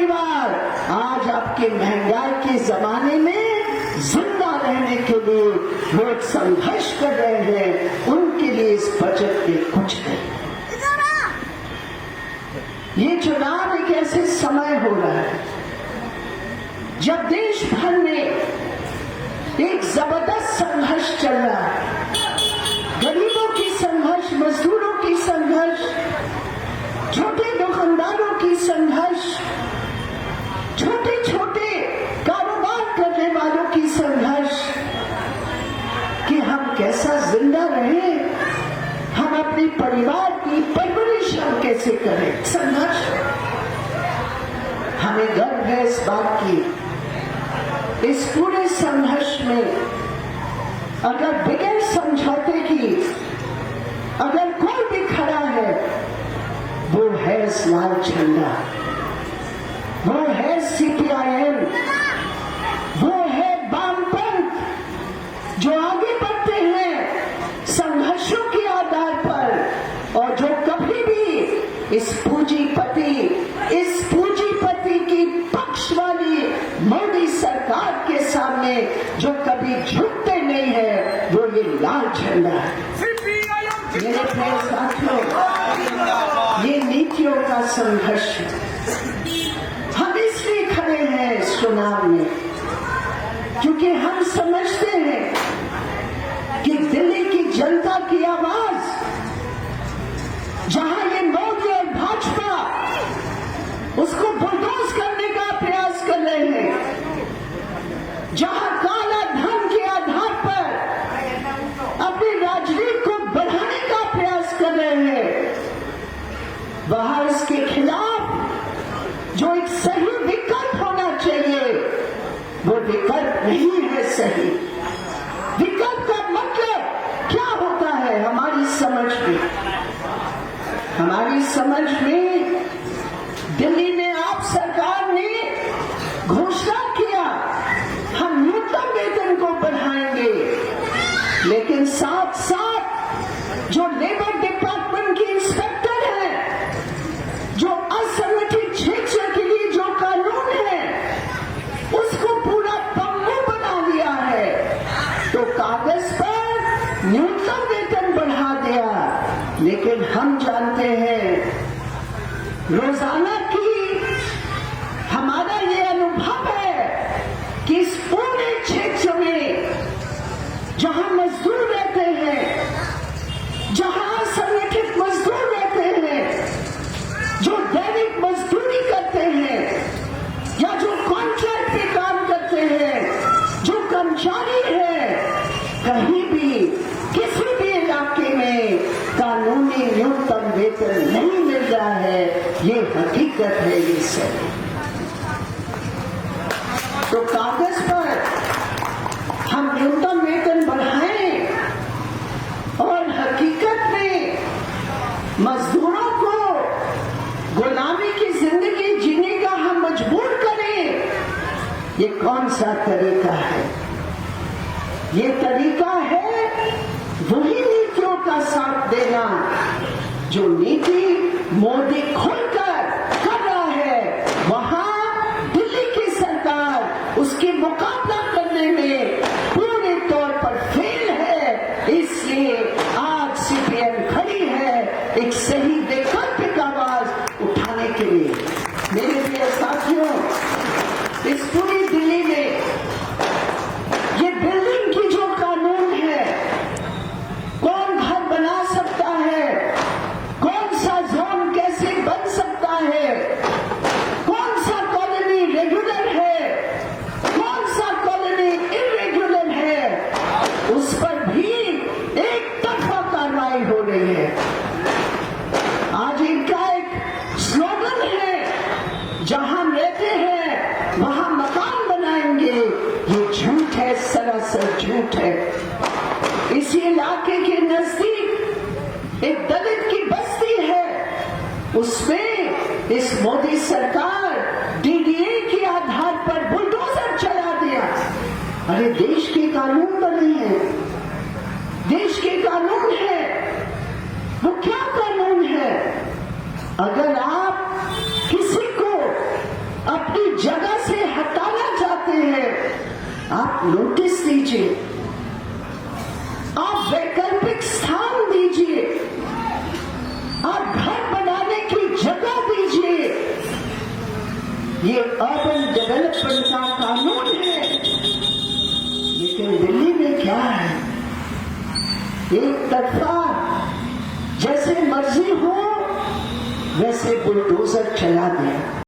परिवार आज आपके महंगाई के जमाने में जिंदा रहने के लिए लोग संघर्ष कर रहे हैं, उनके लिए इस बजट में कुछ नहीं। ये चुनाव एक ऐसे समय हो रहा है जब देश भर में एक जबरदस्त संघर्ष चल रहा है। गरीबों की संघर्ष, मजदूरों की संघर्ष, छोटे दुकानदारों की संघर्ष, छोटे छोटे कारोबार करने वालों की संघर्ष कि हम कैसा जिंदा रहें, हम अपने परिवार की परवरिश हम कैसे करें। संघर्ष, हमें गर्व है इस बात की, इस पूरे संघर्ष में अगर बगैर समझौते की अगर कोई भी खड़ा है, वो है लाल झंडा, वो है सीपीआईएम, वो है वामपंथ जो आगे बढ़ते हैं संघर्षों के आधार पर, और जो कभी भी इस पूंजीपति की पक्ष वाली मोदी सरकार के सामने जो कभी झुकते नहीं है, वो ये लाल झंडा है। मेरे प्रिय साथियों, ये नीतियों का संघर्ष है। हम इसलिए खड़े हैं इस चुनाव में क्योंकि हम समझते हैं कि दिल्ली की जनता की आवाज, जहां ये मोदी और भाजपा उसको बुलडोज करने का प्रयास कर रहे हैं, जहां काला धन के आधार पर अपनी राजनीति को बढ़ाने का प्रयास कर रहे हैं, वहां इसके खिलाफ जो एक सही विकल्प होना चाहिए, वो विकल्प नहीं है सही। विकल्प का मतलब क्या होता है हमारी समझ में? हमारी समझ में दिल्ली में आप सरकार ने घोषणा किया हम न्यूनतम वेतन को बढ़ाएंगे, लेकिन साथ साथ जो लेबर डिपार्टमेंट के इंस्पेक्टर हैं, जो असंगठित क्षेत्र के लिए जो कानून है, उसको पूरा पन्नू बना दिया है। तो कागज पर न्यूनतम वेतन बढ़ा दिया, लेकिन हम जानते हैं रोजाना की हमारा ये अनुभव है कि इस पूरे क्षेत्र में जहां मजदूर रहते हैं, जहां असंगठित मजदूर रहते हैं, जो दैनिक मजदूरी करते हैं या जो कॉन्ट्रैक्ट पे काम करते हैं, जो कर्मचारी है, कहीं भी किसी भी इलाके में कानूनी न्यूनतम वेतन नहीं मिल रहा है। ये हकीकत है, ये सही। तो कागज पर हम न्यूनतम वेतन बढ़ाएं और हकीकत में मजदूरों को गुलामी की जिंदगी जीने का हम मजबूर करें, ये कौन सा तरीका है? ये तरीका है वही नीतियों का साथ देना जो नीति मोदी खुलकर कर रहा है। वहां दिल्ली की सरकार उसके मुकाबला करने में पूरे तौर पर फेल है। इसलिए आज सीपीएम खड़ी है एक सही वैकल्पिक आवाज उठाने के लिए। मेरे प्रिय साथियों, इस पूरी दिल्ली में ये बिल्डिंग की जो कानून है, कौन घर बना सकता है, कौन सा जोन कैसे बन सकता है, कौन सा कॉलोनी रेगुलर है, कौन सा कॉलोनी इरेगुलर है, उस पर भी एक तरफा कार्रवाई हो रही है। आज इनका एक स्लोगन है, जहां हम रहते हैं वहां मकान बनाएंगे। ये झूठ है, सरासर झूठ है। इसी इलाके के नजदीक एक दलित की बस्ती है, उसमें इस मोदी सरकार डीडीए के आधार पर बुलडोजर चला दिया। अरे देश के कानून बने हैं, देश के कानून है। वो क्या कानून है? अगर आप किसी को आप नोटिस दीजिए, आप वैकल्पिक स्थान दीजिए, आप घर बनाने की जगह दीजिए। ये अर्बन डेवलपमेंट का कानून है। लेकिन दिल्ली में क्या है, एक तरफा जैसे मर्जी हो वैसे बुलडोजर चला दिया।